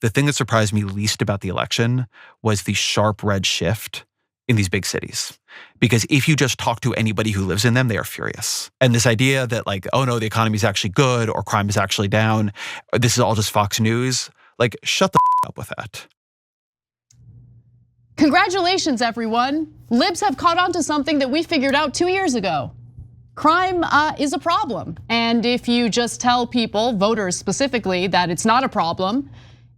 The thing that surprised me least about the election was the sharp red shift in these big cities. Because if you just talk to anybody who lives in them, they are furious. And this idea that like, oh no, the economy is actually good or crime is actually down, or this is all just Fox News, like shut the up with that. Congratulations, everyone. Libs have caught on to something that we figured out 2 years ago. Crime is a problem. And if you just tell people, voters specifically, that it's not a problem,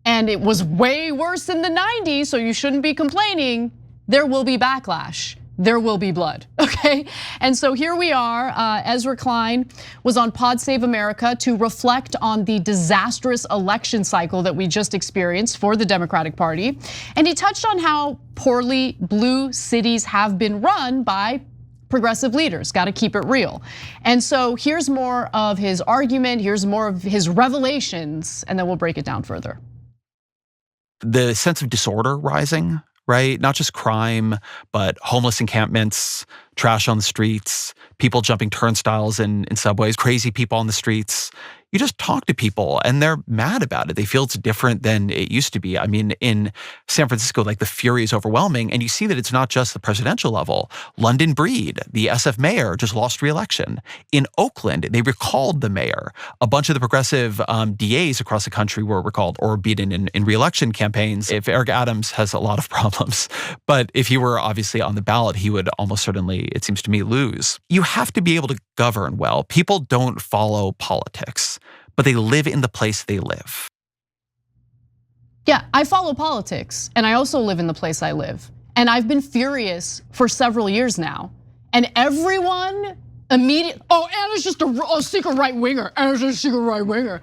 and it was way worse in the 90s, so you shouldn't be complaining, there will be backlash. There will be blood, okay? And so here we are, Ezra Klein was on Pod Save America to reflect on the disastrous election cycle that we just experienced for the Democratic Party. And he touched on how poorly blue cities have been run by progressive leaders, gotta keep it real. And so here's more of his argument, here's more of his revelations, and then we'll break it down further. The sense of disorder rising, right? Not just crime, but homeless encampments, trash on the streets, people jumping turnstiles in subways, crazy people on the streets. You just talk to people and they're mad about it. They feel it's different than it used to be. I mean, in San Francisco, like the fury is overwhelming. And you see that it's not just the presidential level. London Breed, the SF mayor, just lost re-election. In Oakland, they recalled the mayor. A bunch of the progressive DAs across the country were recalled or beaten in re-election campaigns. If Eric Adams has a lot of problems, but if he were obviously on the ballot, he would almost certainly, it seems to me, lose. You have to be able to govern well. People don't follow politics, but they live in the place they live. Yeah, I follow politics and I also live in the place I live. And I've been furious for several years now. And everyone immediately, oh, Anna's just a secret right winger. Anna's just a secret right winger.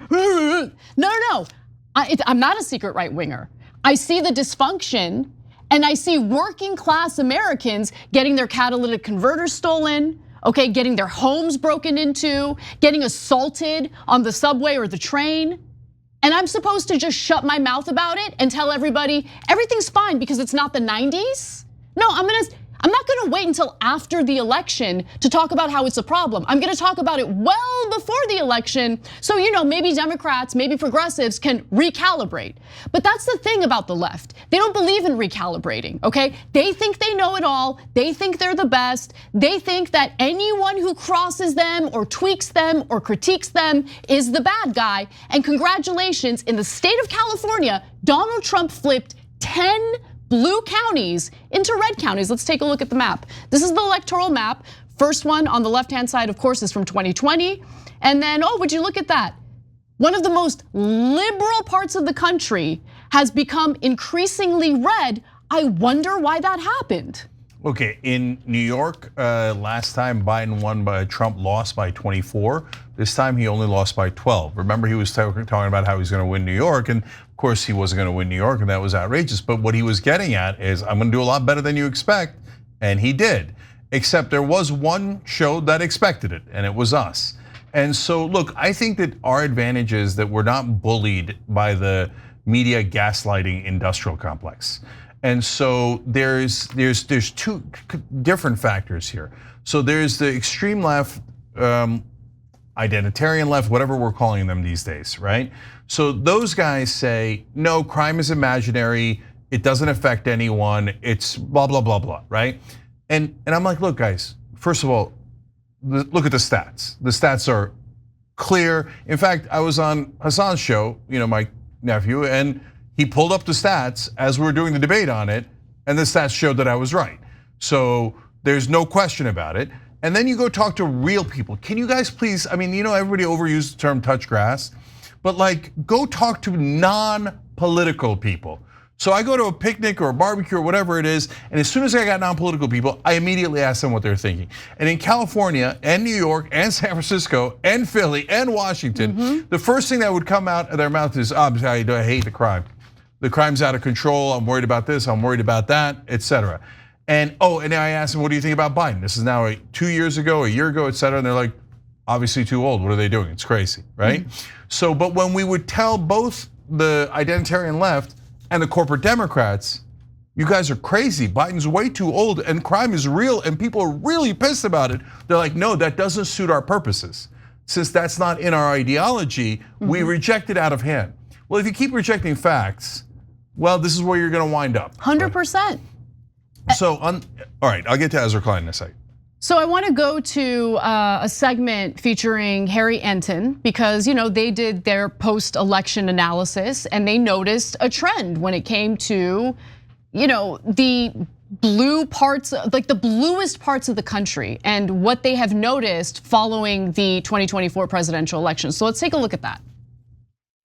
No. I'm not a secret right winger. I see the dysfunction and I see working class Americans getting their catalytic converters stolen, okay, getting their homes broken into, getting assaulted on the subway or the train. And I'm supposed to just shut my mouth about it and tell everybody everything's fine because it's not the 90s? No, I'm not gonna wait until after the election to talk about how it's a problem. I'm gonna talk about it well before the election so maybe Democrats, maybe progressives can recalibrate. But that's the thing about the left. They don't believe in recalibrating, okay? They think they know it all. They think they're the best. They think that anyone who crosses them or tweaks them or critiques them is the bad guy. And congratulations, in the state of California, Donald Trump flipped 10 blue counties into red counties. Let's take a look at the map. This is the electoral map. First one on the left-hand side, of course, is from 2020. And then, oh, would you look at that? One of the most liberal parts of the country has become increasingly red. I wonder why that happened. Okay, in New York, last time Biden won, Trump lost by 24. This time he only lost by 12. Remember, he was talking about how he's gonna win New York, and of course he wasn't gonna win New York, and that was outrageous. But what he was getting at is, I'm gonna do a lot better than you expect, and he did. Except there was one show that expected it, and it was us. And so, look, I think that our advantage is that we're not bullied by the media gaslighting industrial complex. And so there's two different factors here. So there's the extreme left, identitarian left, whatever we're calling them these days, right? So those guys say, no, crime is imaginary, it doesn't affect anyone, it's blah, blah, blah, blah, right? And I'm like, look guys, first of all, look at the stats. The stats are clear. In fact, I was on Hassan's show, my nephew, and he pulled up the stats as we were doing the debate on it, and the stats showed that I was right. So there's no question about it. And then you go talk to real people. Can you guys please, everybody overused the term touch grass, but go talk to non-political people. So I go to a picnic or a barbecue or whatever it is, and as soon as I got non-political people, I immediately ask them what they're thinking. And in California and New York and San Francisco and Philly and Washington, the first thing that would come out of their mouth is, I hate the crime. The crime's out of control, I'm worried about this, I'm worried about that, etc. And I asked them, what do you think about Biden? This is now 2 years ago, a year ago, etc. And they're like, obviously too old, what are they doing? It's crazy, right? So, but when we would tell both the identitarian left and the corporate Democrats, you guys are crazy, Biden's way too old and crime is real and people are really pissed about it. They're like, no, that doesn't suit our purposes. Since that's not in our ideology, we reject it out of hand. Well, if you keep rejecting facts, well, this is where you're going to wind up. 100%. So, all right, I'll get to Ezra Klein in a second. So I want to go to a segment featuring Harry Enton because they did their post-election analysis and they noticed a trend when it came to the blue parts, like the bluest parts of the country, and what they have noticed following the 2024 presidential election. So let's take a look at that.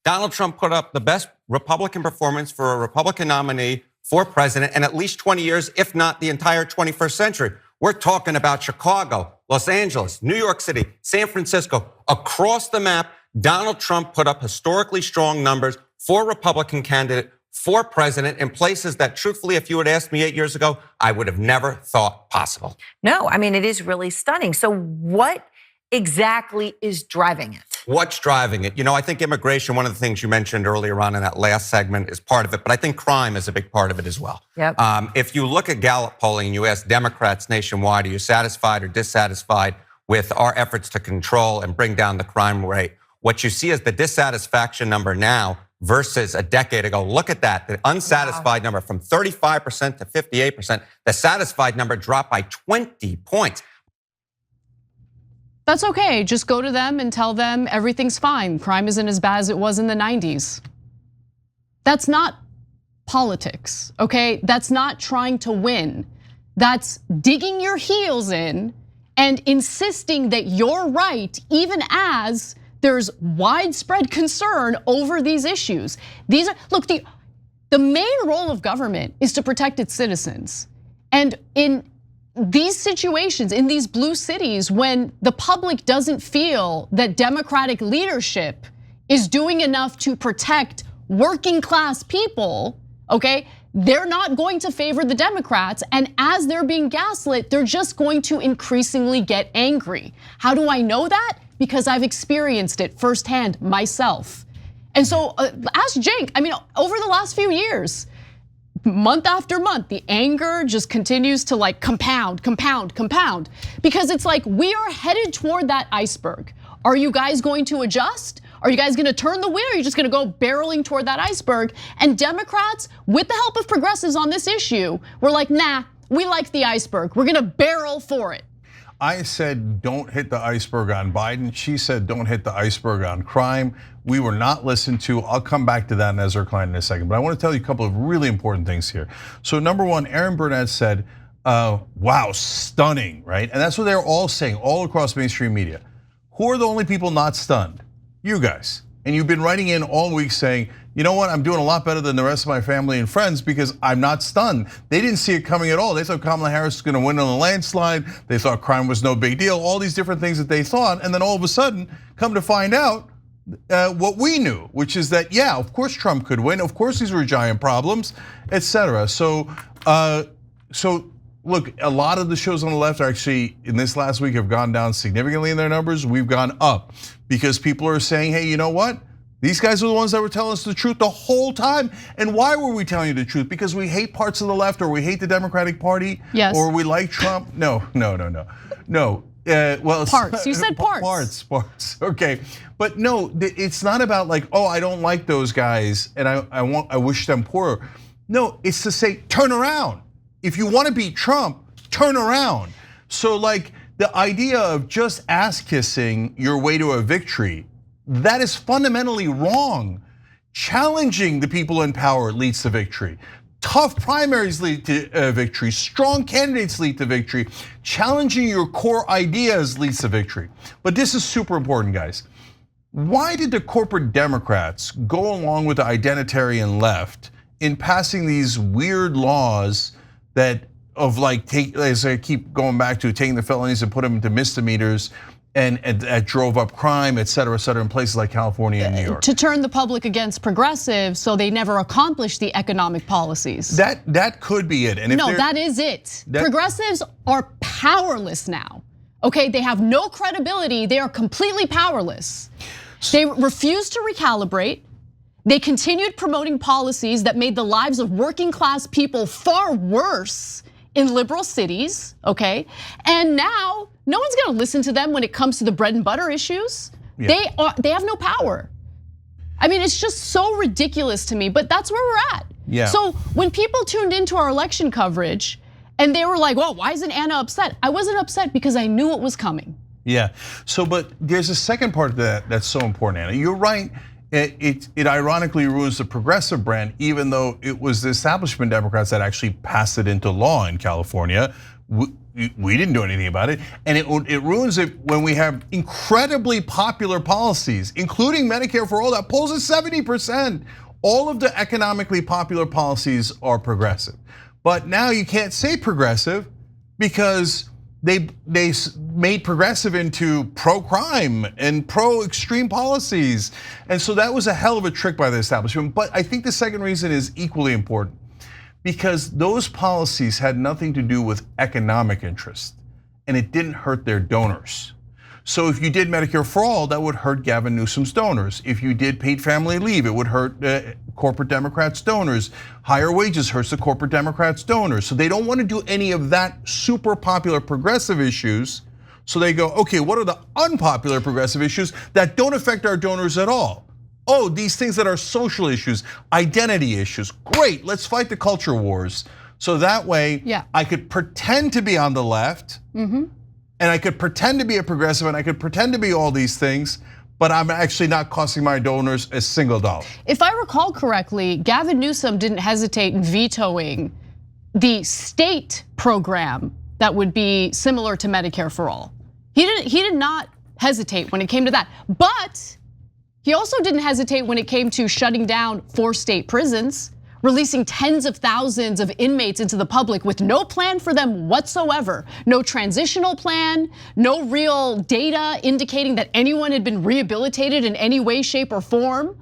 Donald Trump put up the best Republican performance for a Republican nominee for president in at least 20 years, if not the entire 21st century. We're talking about Chicago, Los Angeles, New York City, San Francisco. Across the map, Donald Trump put up historically strong numbers for Republican candidate for president in places that, truthfully, if you had asked me 8 years ago, I would have never thought possible. No, I mean, it is really stunning. So what exactly is driving it? What's driving it? I think immigration, one of the things you mentioned earlier on in that last segment, is part of it, but I think crime is a big part of it as well. Yep. If you look at Gallup polling and you ask Democrats nationwide, are you satisfied or dissatisfied with our efforts to control and bring down the crime rate? What you see is the dissatisfaction number now versus a decade ago. Look at that, the unsatisfied number from 35% to 58%. The satisfied number dropped by 20 points. That's okay, just go to them and tell them everything's fine. Crime isn't as bad as it was in the 90s. That's not politics, okay? That's not trying to win. That's digging your heels in and insisting that you're right, even as there's widespread concern over these issues. Look, the main role of government is to protect its citizens. And in these situations, in these blue cities, when the public doesn't feel that Democratic leadership is doing enough to protect working class people, okay, they're not going to favor the Democrats. And as they're being gaslit, they're just going to increasingly get angry. How do I know that? Because I've experienced it firsthand myself. And so ask Cenk, I mean, over the last few years, month after month, the anger just continues to like compound. Because it's like, we are headed toward that iceberg. Are you guys going to adjust? Are you guys gonna turn the wheel? Or are you just gonna go barreling toward that iceberg? And Democrats, with the help of progressives on this issue, were like, nah, we like the iceberg. We're gonna barrel for it. I said, don't hit the iceberg on Biden. She said, don't hit the iceberg on crime. We were not listened to. I'll come back to that in Ezra Klein in a second. But I want to tell you a couple of really important things here. So number one, Aaron Burnett said, wow, stunning, right? And that's what they're all saying all across mainstream media. Who are the only people not stunned? You guys. And you've been writing in all week saying, you know what, I'm doing a lot better than the rest of my family and friends because I'm not stunned. They didn't see it coming at all. They thought Kamala Harris was gonna win on a landslide. They thought crime was no big deal, all these different things that they thought. And then all of a sudden, come to find out what we knew, which is that, yeah, of course Trump could win. Of course these were giant problems, etc. So look, a lot of the shows on the left are actually, in this last week, have gone down significantly in their numbers. We've gone up because people are saying, hey, you know what? These guys are the ones that were telling us the truth the whole time. And why were we telling you the truth? Because we hate parts of the left, or we hate the Democratic Party, yes, or we like Trump? No. Well, parts. You said parts. Parts. Okay, but no, it's not about like, oh, I don't like those guys, and I wish them poorer. No, it's to say, turn around. If you want to beat Trump, turn around. So like the idea of just ass kissing your way to a victory, that is fundamentally wrong. Challenging the people in power leads to victory. Tough primaries lead to victory. Strong candidates lead to victory. Challenging your core ideas leads to victory. But this is super important, guys. Why did the corporate Democrats go along with the identitarian left in passing these weird laws that of like, as I keep going back to, taking the felonies and put them into misdemeanors, and that drove up crime, et cetera, in places like California and New York? To turn the public against progressives so they never accomplish the economic policies. That could be it. And no, that is it. Progressives are powerless now. Okay, they have no credibility. They are completely powerless. They refused to recalibrate. They continued promoting policies that made the lives of working class people far worse in liberal cities, okay? And now, no one's gonna listen to them when it comes to the bread and butter issues. Yeah. They have no power. I mean, it's just so ridiculous to me, but that's where we're at. Yeah. So when people tuned into our election coverage and they were like, well, why isn't Anna upset? I wasn't upset because I knew it was coming. Yeah, so but there's a second part of that that's so important, Anna. You're right, it ironically ruins the progressive brand, even though it was the establishment Democrats that actually passed it into law in California. We didn't do anything about it, and it ruins it when we have incredibly popular policies, including Medicare for All, that polls at 70%. All of the economically popular policies are progressive. But now you can't say progressive because they made progressive into pro-crime and pro-extreme policies. And so that was a hell of a trick by the establishment. But I think the second reason is equally important, because those policies had nothing to do with economic interest, and it didn't hurt their donors. So if you did Medicare for All, that would hurt Gavin Newsom's donors. If you did paid family leave, it would hurt corporate Democrats' donors. Higher wages hurts the corporate Democrats' donors. So they don't want to do any of that super popular progressive issues. So they go, okay, what are the unpopular progressive issues that don't affect our donors at all? Oh, these things that are social issues, identity issues. Great, let's fight the culture wars. So that way, I could pretend to be on the left, and I could pretend to be a progressive, and I could pretend to be all these things, but I'm actually not costing my donors a single dollar. If I recall correctly, Gavin Newsom didn't hesitate in vetoing the state program that would be similar to Medicare for All. He did not hesitate when it came to that. But he also didn't hesitate when it came to shutting down 4 state prisons, releasing tens of thousands of inmates into the public with no plan for them whatsoever. No transitional plan, no real data indicating that anyone had been rehabilitated in any way, shape, or form.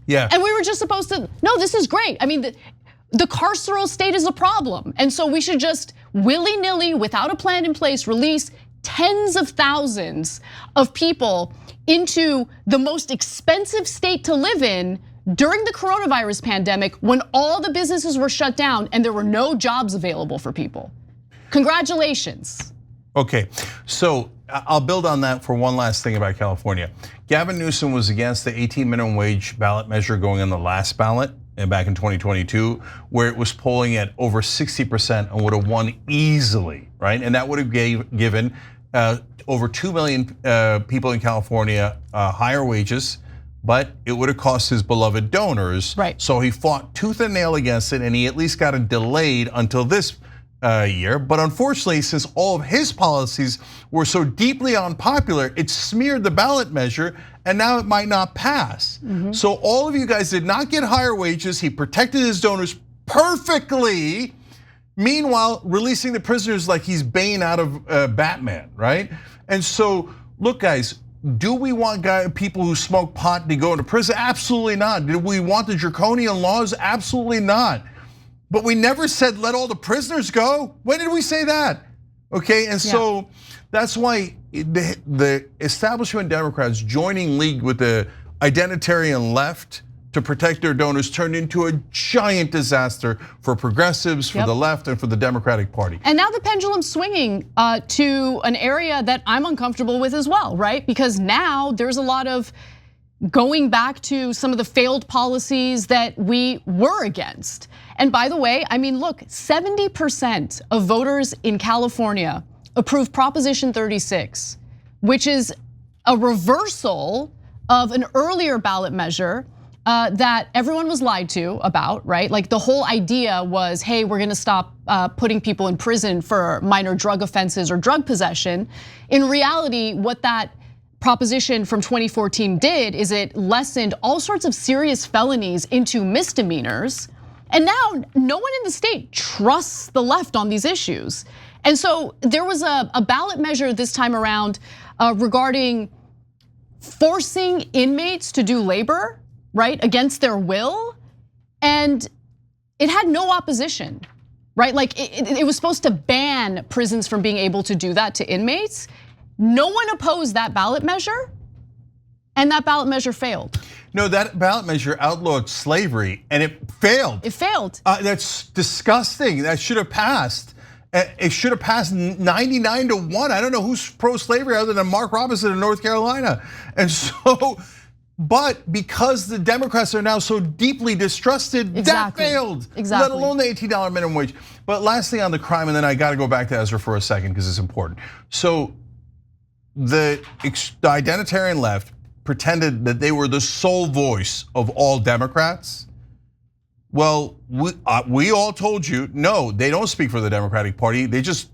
Yeah. And we were just supposed to, no, this is great. I mean, the carceral state is a problem. And so we should just willy-nilly, without a plan in place, release tens of thousands of people into the most expensive state to live in during the coronavirus pandemic, when all the businesses were shut down and there were no jobs available for people. Congratulations. Okay, so I'll build on that for one last thing about California. Gavin Newsom was against the 18 minimum wage ballot measure going on the last ballot back in 2022, where it was polling at over 60% and would have won easily, right? And that would have given over 2 million people in California higher wages, but it would have cost his beloved donors. Right. So he fought tooth and nail against it, and he at least got it delayed until this year. But unfortunately, since all of his policies were so deeply unpopular, it smeared the ballot measure, and now it might not pass. So all of you guys did not get higher wages. He protected his donors perfectly. Meanwhile, releasing the prisoners like he's Bane out of Batman, right? And so, look, guys, do we want people who smoke pot to go into prison? Absolutely not. Do we want the draconian laws? Absolutely not. But we never said let all the prisoners go. When did we say that? Okay, and so that's why the establishment Democrats joining league with the identitarian left to protect their donors turned into a giant disaster for progressives, for the left, and for the Democratic Party. And now the pendulum's swinging to an area that I'm uncomfortable with as well, right? Because now there's a lot of going back to some of the failed policies that we were against. And by the way, I mean, look, 70% of voters in California approved Proposition 36, which is a reversal of an earlier ballot measure that everyone was lied to about, right? Like the whole idea was, hey, we're gonna stop putting people in prison for minor drug offenses or drug possession. In reality, what that proposition from 2014 did is it lessened all sorts of serious felonies into misdemeanors. And now no one in the state trusts the left on these issues. And so there was a ballot measure this time around regarding forcing inmates to do labor, right, against their will, and it had no opposition, right? Like it was supposed to ban prisons from being able to do that to inmates. No one opposed that ballot measure, and that ballot measure failed. No, that ballot measure outlawed slavery, and it failed. It failed. That's disgusting. That should have passed. It should have passed 99-1. I don't know who's pro-slavery other than Mark Robinson in North Carolina. And so But because the Democrats are now so deeply distrusted, Exactly. that failed. Exactly. Let alone the $18 minimum wage. But lastly on the crime, and then I got to go back to Ezra for a second because it's important. So the identitarian left pretended that they were the sole voice of all Democrats. Well, we all told you, no, they don't speak for the Democratic Party. They just,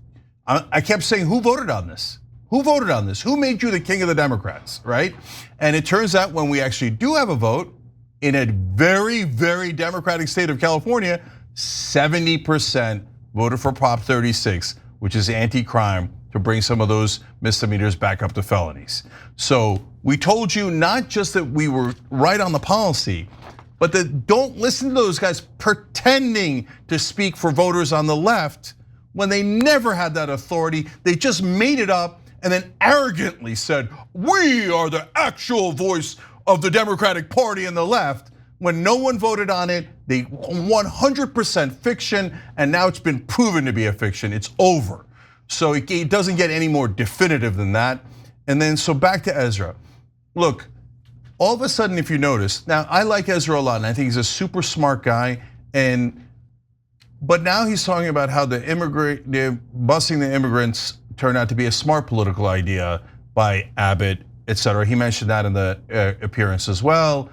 I kept saying, who voted on this? Who voted on this? Who made you the king of the Democrats, right? And it turns out when we actually do have a vote in a very, very Democratic state of California, 70% voted for Prop 36, which is anti-crime, to bring some of those misdemeanors back up to felonies. So we told you not just that we were right on the policy, but that don't listen to those guys pretending to speak for voters on the left when they never had that authority. They just made it up and then arrogantly said, we are the actual voice of the Democratic Party and the left. When no one voted on it, they 100% fiction, and now it's been proven to be a fiction. It's over. So it doesn't get any more definitive than that. And then, so back to Ezra. Look, all of a sudden, if you notice, now I like Ezra a lot, and I think he's a super smart guy, but now he's talking about how busing the immigrants turned out to be a smart political idea by Abbott, et cetera. He mentioned that in the appearance as well.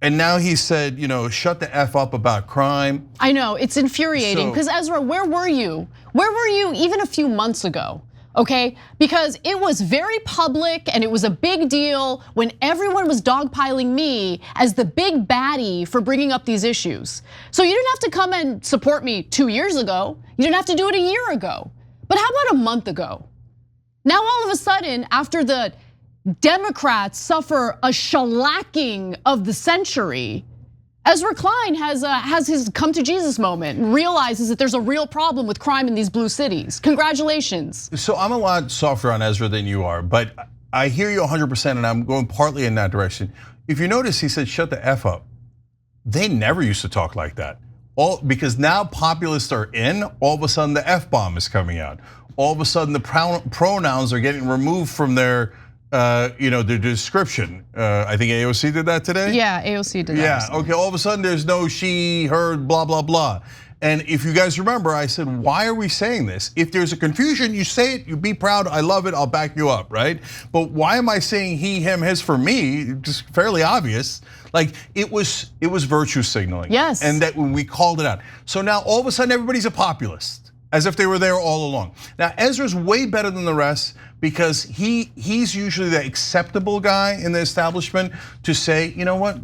And now he said, shut the F up about crime. I know, it's infuriating because Ezra, where were you? Where were you even a few months ago? Okay, because it was very public and it was a big deal when everyone was dogpiling me as the big baddie for bringing up these issues. So you didn't have to come and support me 2 years ago. You didn't have to do it a year ago. But how about a month ago? Now all of a sudden, after the Democrats suffer a shellacking of the century, Ezra Klein has his come to Jesus moment and realizes that there's a real problem with crime in these blue cities. Congratulations. So I'm a lot softer on Ezra than you are, but I hear you 100% and I'm going partly in that direction. If you notice, he said, shut the F up. They never used to talk like that. Because now populists are in, all of a sudden the F-bomb is coming out. All of a sudden the pronouns are getting removed from their their description. I think AOC did that today. Yeah, AOC did that. Yeah, okay, all of a sudden there's no she, her, blah, blah, blah. And if you guys remember, I said, why are we saying this? If there's a confusion, you say it, you be proud, I love it, I'll back you up, right? But why am I saying he, him, his for me? Just fairly obvious. Like it was virtue signaling. Yes. And that when we called it out. So now all of a sudden everybody's a populist, as if they were there all along. Now Ezra's way better than the rest because he's usually the acceptable guy in the establishment to say, you know what,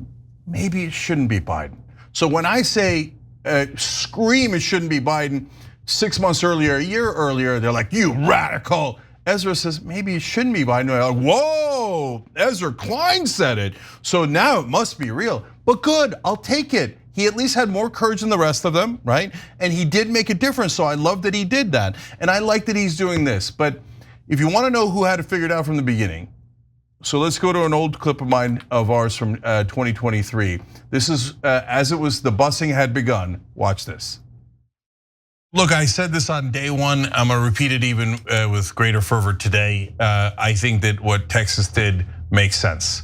maybe it shouldn't be Biden. So when I say scream it shouldn't be Biden 6 months earlier, a year earlier, they're like, you radical. Ezra says, maybe it shouldn't be Biden. They're like, whoa, Ezra Klein said it. So now it must be real. But good, I'll take it. He at least had more courage than the rest of them, right? And he did make a difference, so I love that he did that. And I like that he's doing this. But if you wanna know who had it figured out from the beginning, so let's go to an old clip of ours from 2023. This is as it was, the busing had begun. Watch this. Look, I said this on day one. I'm gonna repeat it even with greater fervor today. I think that what Texas did makes sense.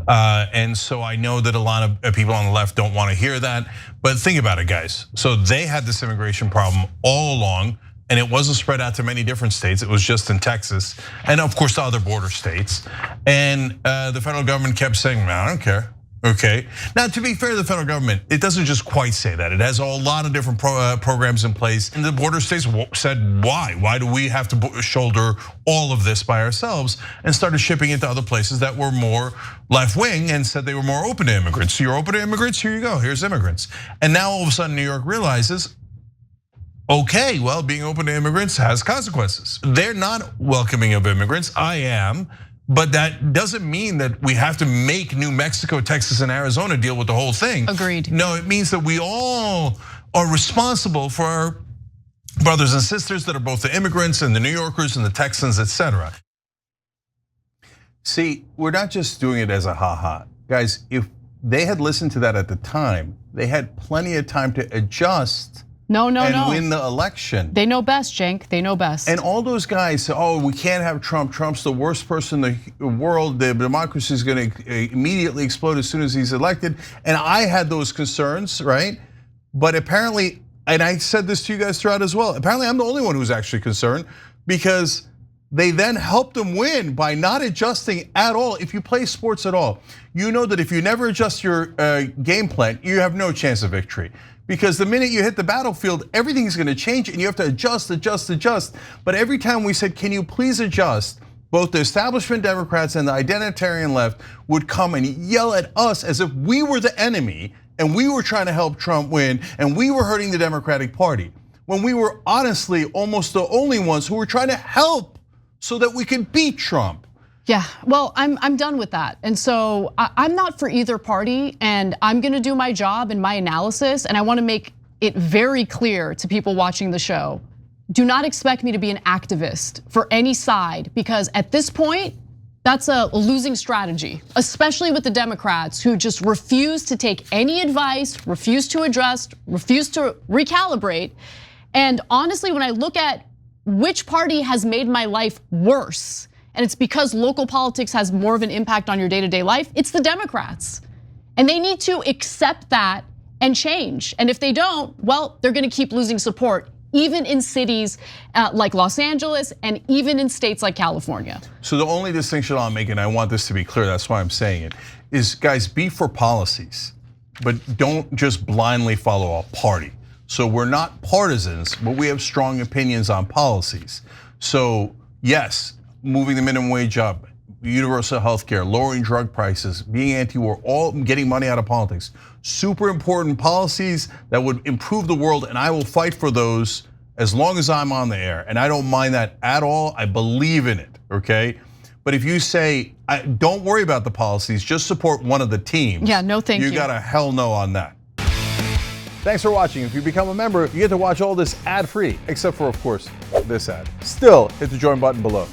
And so I know that a lot of people on the left don't wanna hear that, but think about it, guys. So they had this immigration problem all along, and it wasn't spread out to many different states. It was just in Texas, and of course the other border states. And the federal government kept saying, I don't care. Okay, now to be fair to the federal government, it doesn't just quite say that. It has a lot of different programs in place. And the border states said, why? Why do we have to shoulder all of this by ourselves? And started shipping it to other places that were more left wing and said they were more open to immigrants. So you're open to immigrants, here you go, here's immigrants. And now all of a sudden New York realizes, okay, well, being open to immigrants has consequences. They're not welcoming of immigrants, I am. But that doesn't mean that we have to make New Mexico, Texas, and Arizona deal with the whole thing. Agreed. No, it means that we all are responsible for our brothers and sisters that are both the immigrants and the New Yorkers and the Texans, et cetera. See, we're not just doing it as a ha-ha. Guys, if they had listened to that at the time, they had plenty of time to adjust No. win the election. They know best, Cenk. They know best. And all those guys say, oh, we can't have Trump. Trump's the worst person in the world. The democracy is going to immediately explode as soon as he's elected. And I had those concerns, right? But apparently, and I said this to you guys throughout as well, apparently I'm the only one who's actually concerned, because they then helped him win by not adjusting at all. If you play sports at all, you know that if you never adjust your game plan, you have no chance of victory. Because the minute you hit the battlefield, everything's gonna change and you have to adjust. But every time we said, can you please adjust, both the establishment Democrats and the identitarian left would come and yell at us as if we were the enemy and we were trying to help Trump win and we were hurting the Democratic Party. When we were honestly almost the only ones who were trying to help so that we could beat Trump. Yeah, well, I'm done with that. And so I'm not for either party, and I'm gonna do my job and my analysis, and I wanna make it very clear to people watching the show. Do not expect me to be an activist for any side, because at this point, that's a losing strategy, especially with the Democrats who just refuse to take any advice, refuse to adjust, refuse to recalibrate. And honestly, when I look at which party has made my life worse, and it's because local politics has more of an impact on your day-to-day life, it's the Democrats. And they need to accept that and change. And if they don't, well, they're gonna keep losing support, even in cities like Los Angeles and even in states like California. So the only distinction I'll make, and I want this to be clear, that's why I'm saying it, is guys, be for policies, but don't just blindly follow a party. So we're not partisans, but we have strong opinions on policies. So yes, moving the minimum wage up, universal health care, lowering drug prices, being anti-war, all getting money out of politics. Super important policies that would improve the world, and I will fight for those as long as I'm on the air. And I don't mind that at all, I believe in it, okay? But if you say, don't worry about the policies, just support one of the teams. Yeah, no thank you. You got a hell no on that. Thanks for watching. If you become a member, you get to watch all this ad-free, except for, of course, this ad. Still, hit the join button below.